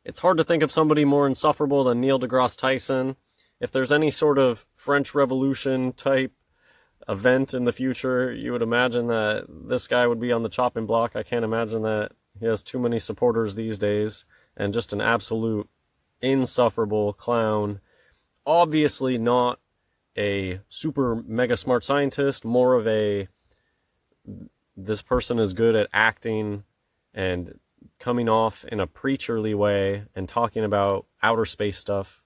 It's hard to think of somebody more insufferable than Neil deGrasse Tyson. If there's any sort of French Revolution type event in the future, you would imagine that this guy would be on the chopping block. I can't imagine that he has too many supporters these days, and just an absolute insufferable clown. Obviously not a super mega smart scientist, more of a this person is good at acting and coming off in a preacherly way and talking about outer space stuff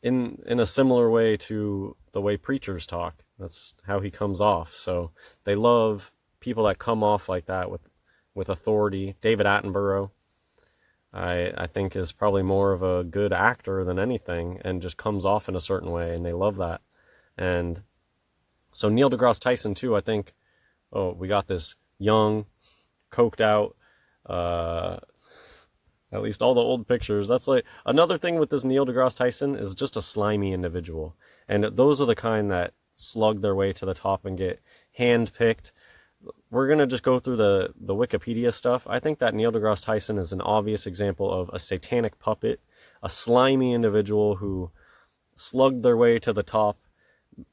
in a similar way to the way preachers talk. That's how he comes off. So they love people that come off like that with authority. David Attenborough, I think, is probably more of a good actor than anything and just comes off in a certain way, and they love that. And so Neil deGrasse Tyson too, I think, oh, we got this young, coked out, at least all the old pictures. That's like another thing with this Neil deGrasse Tyson is just a slimy individual. And those are the kind that slug their way to the top and get handpicked. We're going to just go through the Wikipedia stuff. I think that Neil deGrasse Tyson is an obvious example of a satanic puppet, a slimy individual who slugged their way to the top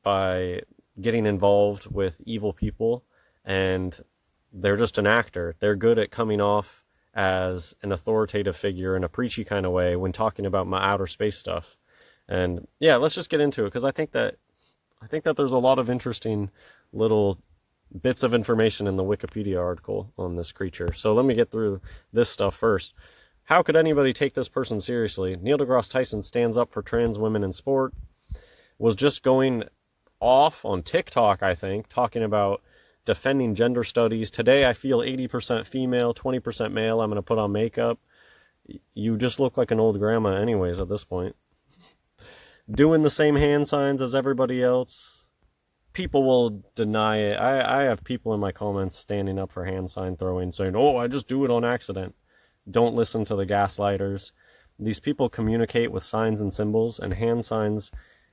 by getting involved with evil people, and they're just an actor. They're good at coming off as an authoritative figure in a preachy kind of way when talking about my outer space stuff. And yeah, let's just get into it, because I think that there's a lot of interesting little bits of information in the Wikipedia article on this creature. So let me get through this stuff first. How could anybody take this person seriously? Neil deGrasse Tyson stands up for trans women in sport. Was just going off on TikTok, I think, talking about defending gender studies. Today I feel 80% female, 20% male. I'm going to put on makeup. You just look like an old grandma anyways at this point. Doing the same hand signs as everybody else. People will deny it. I have people in my comments standing up for hand sign throwing, saying, oh, I just do it on accident. Don't listen to the gaslighters. These people communicate with signs and symbols, and hand signs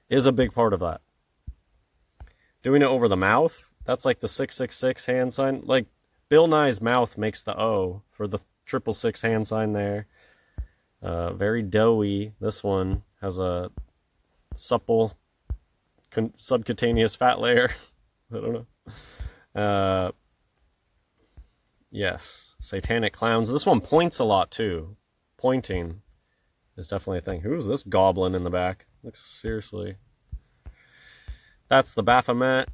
is a big part of that. Doing it over the mouth, that's like the 666 hand sign. Like, Bill Nye's mouth makes the O for the 666 hand sign there. Very doughy. This one has a supple subcutaneous fat layer. I don't know. Yes, satanic clowns. This one points a lot too. Pointing is definitely a thing. Who's this goblin in the back? Looks seriously. That's the Baphomet.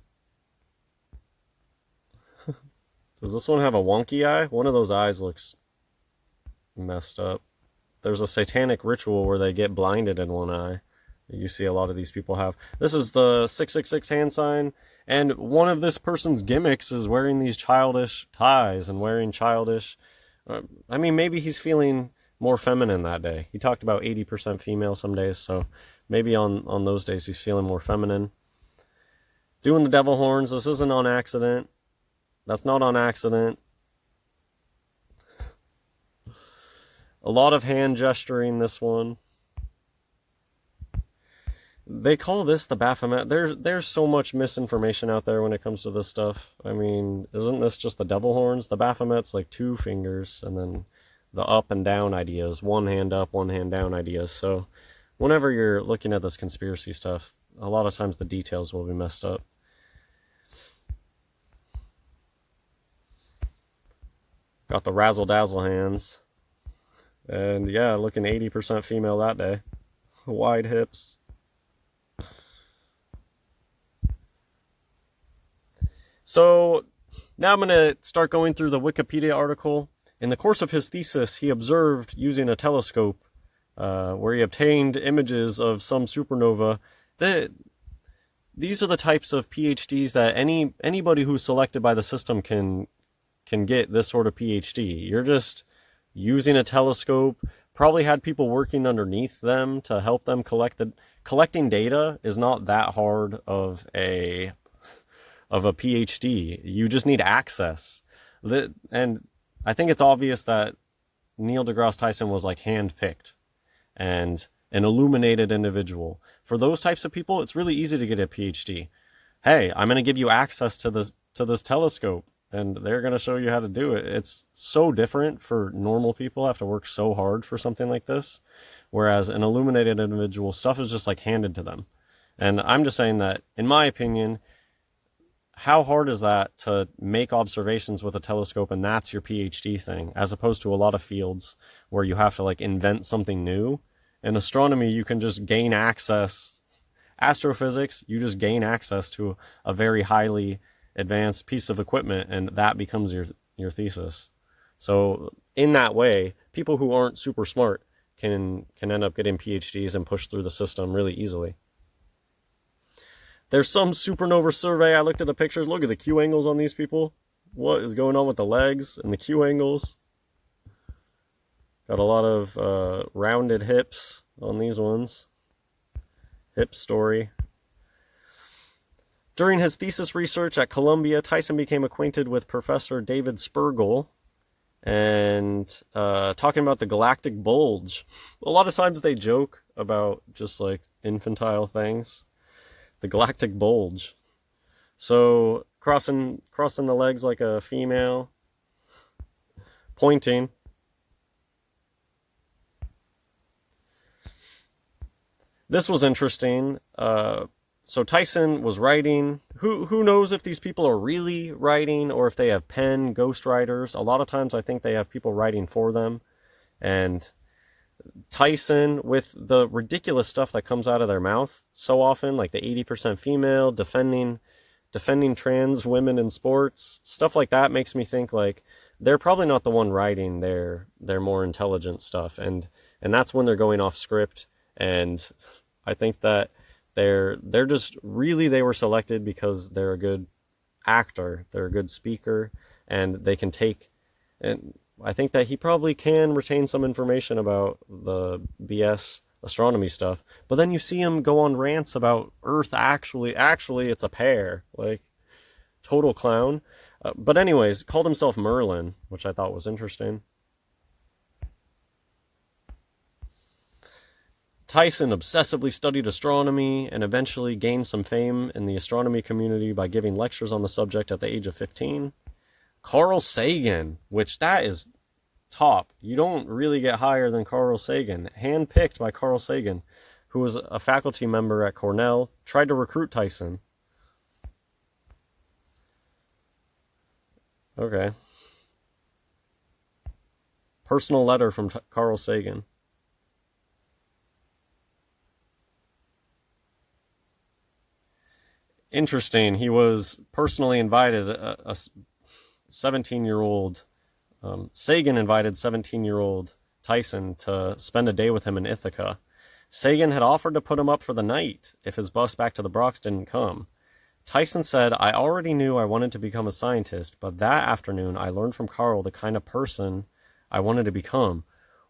Does this one have a wonky eye? One of those eyes looks messed up. There's a satanic ritual where they get blinded in one eye. You see a lot of these people have. This is the 666 hand sign, and one of this person's gimmicks is wearing these childish ties and wearing childish... I mean, maybe he's feeling more feminine that day. He talked about 80% female some days, so maybe on those days he's feeling more feminine. Doing the devil horns. This isn't on accident. That's not on accident. A lot of hand gesturing, this one. They call this the Baphomet. There's so much misinformation out there when it comes to this stuff. I mean, isn't this just the devil horns? The Baphomet's like 2 fingers, and then the up and down ideas. 1 hand up, 1 hand down ideas. So whenever you're looking at this conspiracy stuff, a lot of times the details will be messed up. Got the razzle-dazzle hands. And yeah, looking 80% female that day. Wide hips. So now I'm going to start going through the Wikipedia article. In the course of his thesis, he observed using a telescope where he obtained images of some supernova. These are the types of PhDs that anybody who's selected by the system can get this sort of PhD. You're just using a telescope, probably had people working underneath them to help them collecting data is not that hard of a PhD. You just need access. And I think it's obvious that Neil deGrasse Tyson was like handpicked and an illuminated individual. For those types of people, it's really easy to get a PhD. Hey, I'm going to give you access to this telescope. and they're going to show you how to do it. It's so different for normal people have to work so hard for something like this, whereas an illuminated individual, stuff is just like handed to them. And I'm just saying that, in my opinion, how hard is that to make observations with a telescope and that's your PhD thing, as opposed to a lot of fields where you have to like invent something new. In astronomy, you can just gain access. Astrophysics, you just gain access to a very highly advanced piece of equipment, and that becomes your thesis. So in that way, people who aren't super smart can end up getting PhDs and push through the system really easily. There's some supernova survey. I looked at the pictures. Look at the Q angles on these people. What is going on with the legs and the Q angles? Got a lot of rounded hips on these ones. Hip story. During his thesis research at Columbia, Tyson became acquainted with Professor David Spergel and talking about the galactic bulge. A lot of times they joke about just like infantile things. The galactic bulge. So crossing the legs like a female, pointing. This was interesting. So Tyson was writing. Who knows if these people are really writing or if they have pen ghostwriters? A lot of times I think they have people writing for them. And Tyson, with the ridiculous stuff that comes out of their mouth so often, like the 80% female, defending trans women in sports, stuff like that makes me think like they're probably not the one writing their more intelligent stuff, and that's when they're going off script. And I think that they're just really, they were selected because they're a good actor, they're a good speaker, and they can take, and I think that he probably can retain some information about the BS astronomy stuff. But then you see him go on rants about Earth actually it's a pear, like total clown. But anyways, called himself Merlin, which I thought was interesting. Tyson obsessively studied astronomy and eventually gained some fame in the astronomy community by giving lectures on the subject at the age of 15. Carl Sagan, which that is top. You don't really get higher than Carl Sagan. Handpicked by Carl Sagan, who was a faculty member at Cornell, tried to recruit Tyson. Okay. Personal letter from Carl Sagan. Interesting. He was personally invited, a 17-year-old Sagan invited 17-year-old Tyson to spend a day with him in Ithaca. Sagan had offered to put him up for the night if his bus back to the Bronx didn't come. Tyson said, "I already knew I wanted to become a scientist, but that afternoon I learned from Carl the kind of person I wanted to become."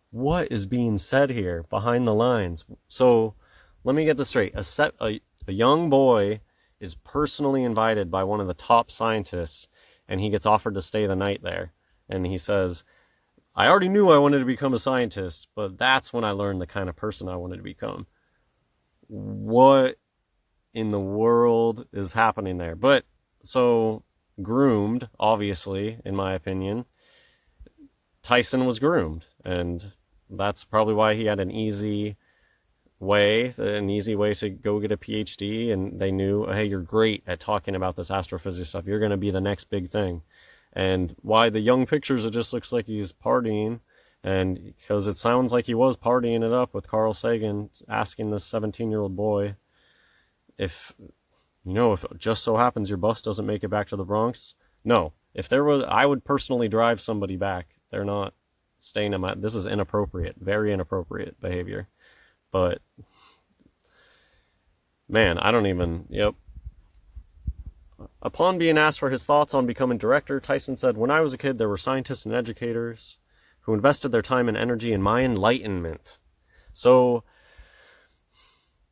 What is being said here behind the lines? So let me get this straight. A young boy is personally invited by one of the top scientists, and he gets offered to stay the night there. And he says, "I already knew I wanted to become a scientist, but that's when I learned the kind of person I wanted to become." What in the world is happening there? But so groomed, obviously, in my opinion, Tyson was groomed, and that's probably why he had an easy way to go get a PhD, and they knew, hey, you're great at talking about this astrophysics stuff, you're going to be the next big thing. And why the young pictures, it just looks like he's partying, and because it sounds like he was partying it up with Carl Sagan, asking this 17-year-old boy if it just so happens your bus doesn't make it back to the Bronx. No, if there was, I would personally drive somebody back. They're not staying in my, this is inappropriate, very inappropriate behavior. But man, I don't even, yep. Upon being asked for his thoughts on becoming director, Tyson said, "When I was a kid, there were scientists and educators who invested their time and energy in my enlightenment." So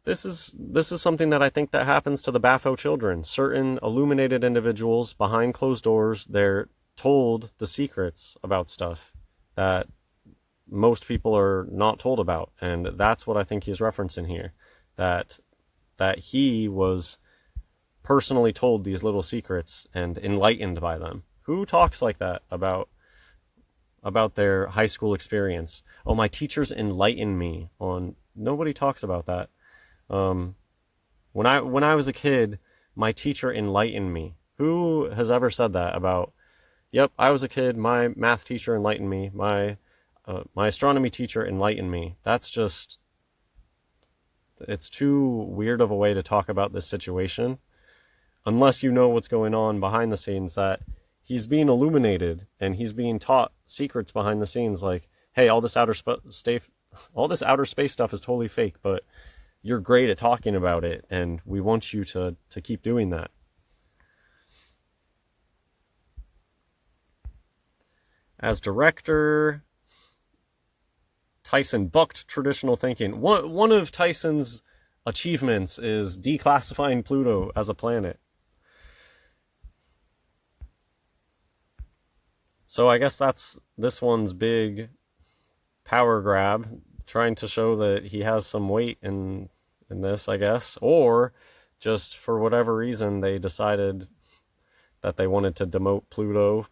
this is something that I think that happens to the Bafo children. Certain illuminated individuals behind closed doors, they're told the secrets about stuff that most people are not told about. And that's what I think he's referencing here. That he was personally told these little secrets and enlightened by them. Who talks like that about their high school experience? Oh, my teachers enlightened me on. Nobody talks about that. Um, when I was a kid, my teacher enlightened me. Who has ever said that about? Yep, I was a kid. My math teacher enlightened me. My astronomy teacher enlightened me. That's just, it's too weird of a way to talk about this situation, unless you know what's going on behind the scenes, that he's being illuminated and he's being taught secrets behind the scenes, like, hey, all this outer space stuff is totally fake, but you're great at talking about it, and we want you to keep doing that. As director, Tyson bucked traditional thinking. One of Tyson's achievements is declassifying Pluto as a planet. So I guess that's this one's big power grab, trying to show that he has some weight in this, I guess. Or just for whatever reason, they decided that they wanted to demote Pluto,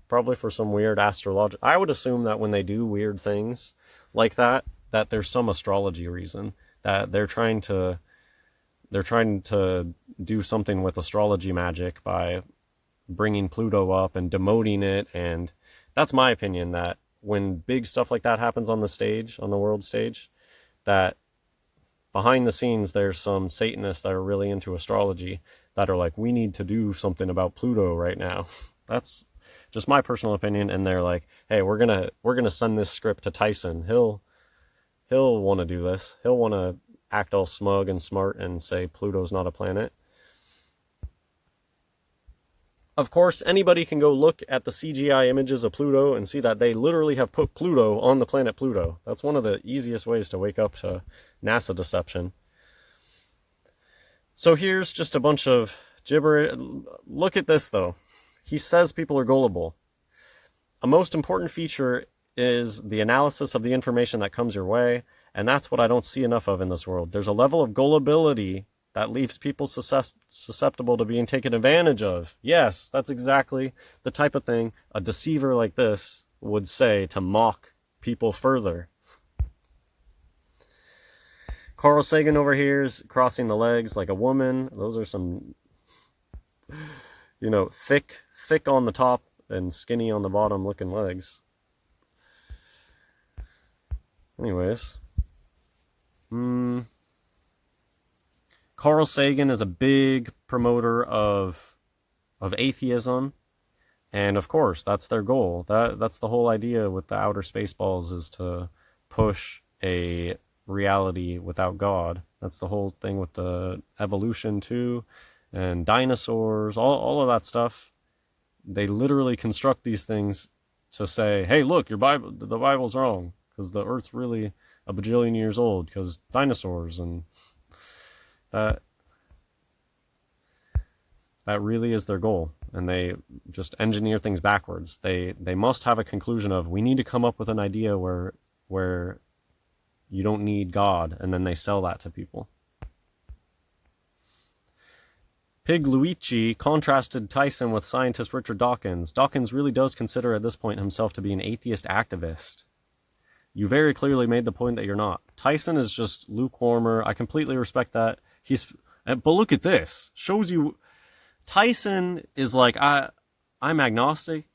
probably for some weird astrological. I would assume that when they do weird things like that, that there's some astrology reason, that they're trying to do something with astrology magic by bringing Pluto up and demoting it. And that's my opinion, that when big stuff like that happens on the stage, on the world stage, that behind the scenes there's some Satanists that are really into astrology that are like, we need to do something about Pluto right now. That's just my personal opinion. And they're like, hey, we're gonna send this script to Tyson. He'll want to do this. He'll want to act all smug and smart and say Pluto's not a planet. Of course, anybody can go look at the CGI images of Pluto and see that they literally have put Pluto on the planet Pluto. That's one of the easiest ways to wake up to NASA deception. So here's just a bunch of gibberish. Look at this, though. He says people are gullible. A most important feature is the analysis of the information that comes your way, and that's what I don't see enough of in this world. There's a level of gullibility that leaves people susceptible to being taken advantage of. Yes, that's exactly the type of thing a deceiver like this would say to mock people further. Carl Sagan over here is crossing the legs like a woman. Those are some, thick on the top and skinny on the bottom looking legs. Anyways. Carl Sagan is a big promoter of atheism, and of course that's their goal. That's the whole idea with the outer space balls, is to push a reality without God. That's the whole thing with the evolution too, and dinosaurs, all of that stuff. They literally construct these things to say, hey, look, the Bible's wrong, because the Earth's really a bajillion years old, because dinosaurs, and that really is their goal. And they just engineer things backwards. They must have a conclusion of, we need to come up with an idea where you don't need God, and then they sell that to people. Pig Luigi contrasted Tyson with scientist Richard Dawkins. Dawkins really does consider at this point himself to be an atheist activist. You very clearly made the point that you're not. Tyson is just lukewarmer. I completely respect that. But look at this. Shows you Tyson is like, I'm agnostic.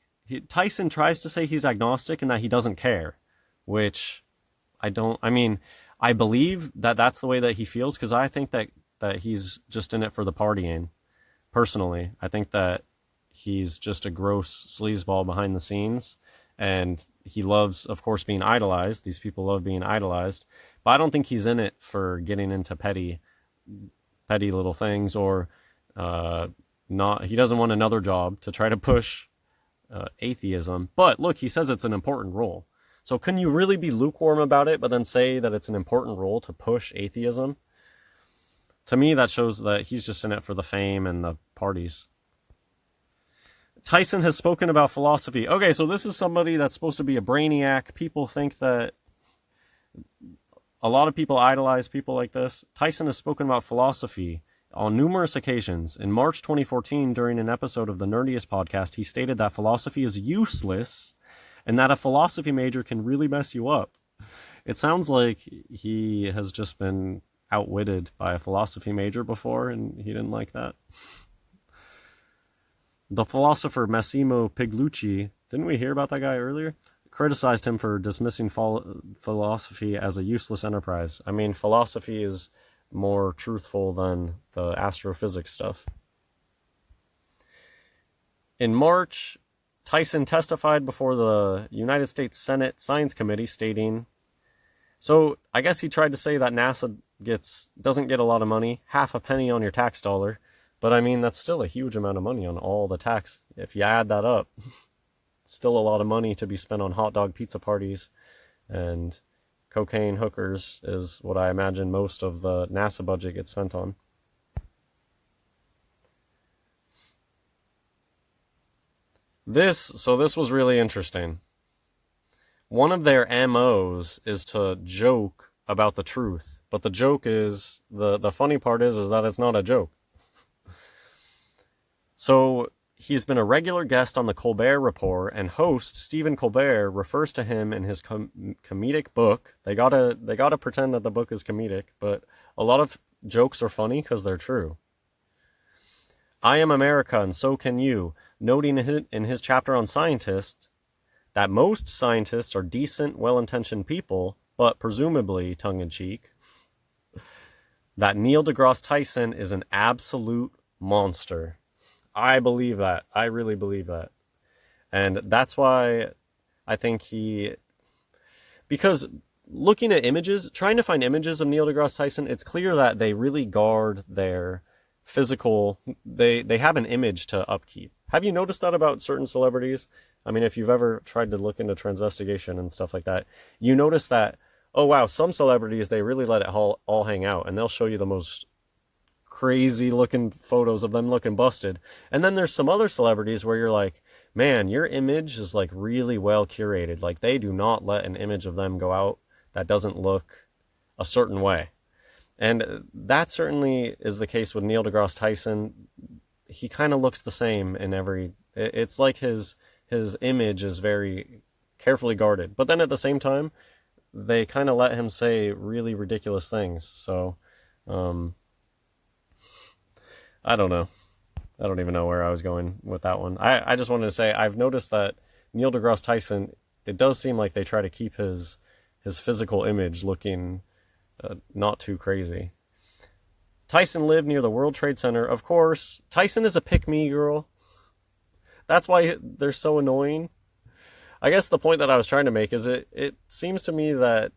Tyson tries to say he's agnostic and that he doesn't care, which I believe that that's the way that he feels, because I think that he's just in it for the partying. Personally, I think that he's just a gross sleazeball behind the scenes, and he loves, of course, being idolized. These people love being idolized, but I don't think he's in it for getting into petty little things, or not. He doesn't want another job to try to push atheism. But look, he says it's an important role. So can you really be lukewarm about it, but then say that it's an important role to push atheism? To me, that shows that he's just in it for the fame and the parties. Tyson has spoken about philosophy. Okay, so this is somebody that's supposed to be a brainiac. People think that a lot of people idolize people like this. Tyson has spoken about philosophy On numerous occasions. In March 2014, during an episode of the Nerdiest podcast, he stated that philosophy is useless and that a philosophy major can really mess you up. It sounds like he has just been outwitted by a philosophy major before and he didn't like that. The philosopher Massimo Piglucci, didn't we hear about that guy earlier? Criticized him for dismissing philosophy as a useless enterprise. I mean, philosophy is more truthful than the astrophysics stuff. In March, Tyson testified before the United States Senate Science Committee stating, so I guess he tried to say that NASA doesn't get a lot of money, half a penny on your tax dollar, but I mean, that's still a huge amount of money on all the tax. If you add that up, it's still a lot of money to be spent on hot dog pizza parties, and cocaine hookers is what I imagine most of the NASA budget gets spent on. This was really interesting. One of their MOs is to joke about the truth, but the joke is, the funny part is that it's not a joke. So he's been a regular guest on the Colbert Report, and host Stephen Colbert refers to him in his comedic book. They gotta pretend that the book is comedic, but a lot of jokes are funny because they're true. I am America and so can you, noting in his chapter on scientists that most scientists are decent, well-intentioned people, but presumably tongue-in-cheek, that Neil deGrasse Tyson is an absolute monster. I believe that. I really believe that. And that's why I think because looking at images, trying to find images of Neil deGrasse Tyson, it's clear that they really guard their physical, they have an image to upkeep. Have you noticed that about certain celebrities? I mean, if you've ever tried to look into transvestigation and stuff like that, you notice that, oh wow, some celebrities, they really let it all hang out, and they'll show you the most crazy looking photos of them looking busted. And then there's some other celebrities where you're like, man, your image is like really well curated. Like they do not let an image of them go out that doesn't look a certain way. And that certainly is the case with Neil deGrasse Tyson. He kind of looks the same in it's like his image is very carefully guarded. But then at the same time, they kind of let him say really ridiculous things. So, I don't know. I don't even know where I was going with that one. I just wanted to say, I've noticed that Neil deGrasse Tyson, it does seem like they try to keep his physical image looking not too crazy. Tyson lived near the World Trade Center. Of course, Tyson is a pick-me girl. That's why they're so annoying. I guess the point that I was trying to make is it seems to me that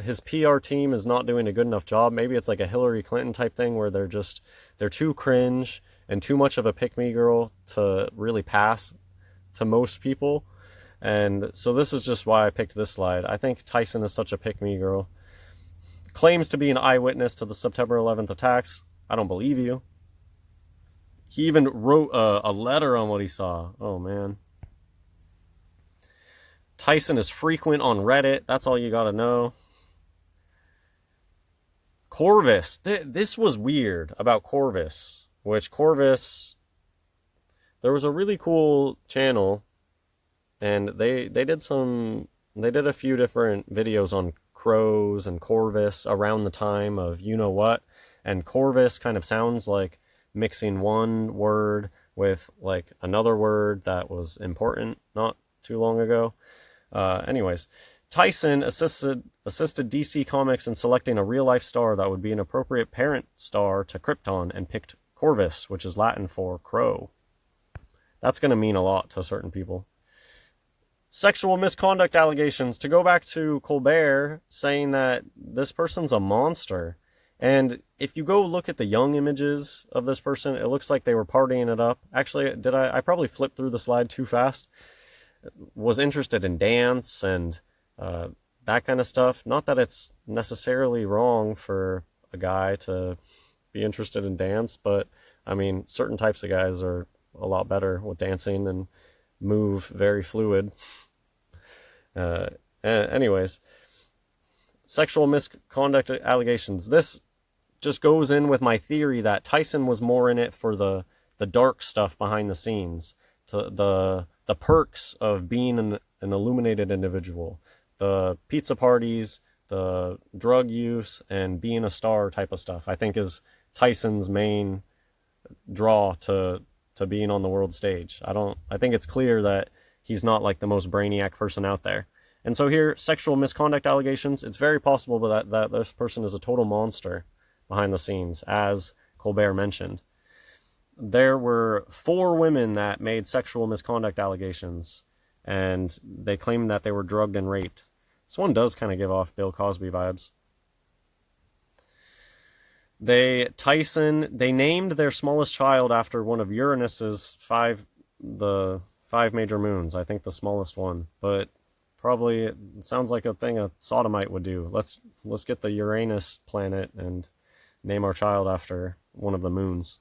his PR team is not doing a good enough job. Maybe it's like a Hillary Clinton type thing where they're too cringe and too much of a pick-me girl to really pass to most people. And so this is just why I picked this slide. I think Tyson is such a pick-me girl. Claims to be an eyewitness to the September 11th attacks. I don't believe you. He even wrote a letter on what he saw. Oh, man. Tyson is frequent on Reddit. That's all you gotta know. Corvus. This was weird about Corvus. Which Corvus, there was a really cool channel, and they did a few different videos on crows and Corvus around the time of you know what, and Corvus kind of sounds like mixing one word with like another word that was important not too long ago. Anyways, Tyson assisted DC Comics in selecting a real-life star that would be an appropriate parent star to Krypton and picked Corvus, which is Latin for crow. That's going to mean a lot to certain people. Sexual misconduct allegations. To go back to Colbert saying that this person's a monster. And if you go look at the young images of this person, it looks like they were partying it up. Actually, I probably flipped through the slide too fast. Was interested in dance and that kind of stuff. Not that it's necessarily wrong for a guy to be interested in dance, but I mean, certain types of guys are a lot better with dancing and move very fluid. Anyways, sexual misconduct allegations. This just goes in with my theory that Tyson was more in it for the dark stuff behind the scenes, to the perks of being an illuminated individual, the pizza parties, the drug use, and being a star type of stuff. I think is Tyson's main draw to being on the world stage. I think it's clear that he's not like the most brainiac person out there. And so here, sexual misconduct allegations, it's very possible that this person is a total monster behind the scenes, as Colbert mentioned. There were 4 women that made sexual misconduct allegations, and they claimed that they were drugged and raped. This one does kind of give off Bill Cosby vibes. They named their smallest child after one of Uranus's the 5 major moons. I think the smallest one, but probably it sounds like a thing a sodomite would do. Let's get the Uranus planet and name our child after one of the moons.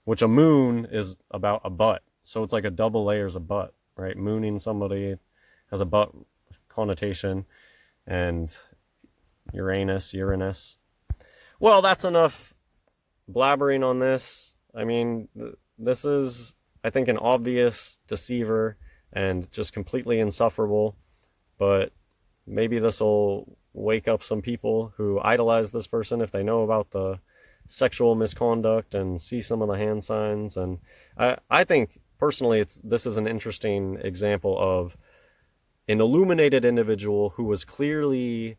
Which a moon is about a butt, so it's like a double layers of butt, right? Mooning somebody has a butt connotation, and Uranus. Well, that's enough blabbering on this. I mean, this is, I think, an obvious deceiver and just completely insufferable, but maybe this will wake up some people who idolize this person if they know about the sexual misconduct and see some of the hand signs. And I think personally this is an interesting example of an illuminated individual who was clearly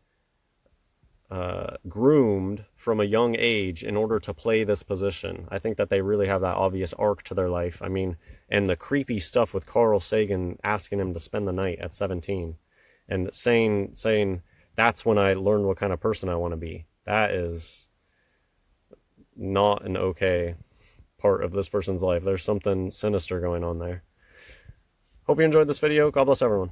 groomed from a young age in order to play this position. I think that they really have that obvious arc to their life. I mean, and the creepy stuff with Carl Sagan asking him to spend the night at 17 and saying that's when I learned what kind of person I want to be. That is not an okay part of this person's life. There's something sinister going on there. Hope you enjoyed this video. God bless everyone.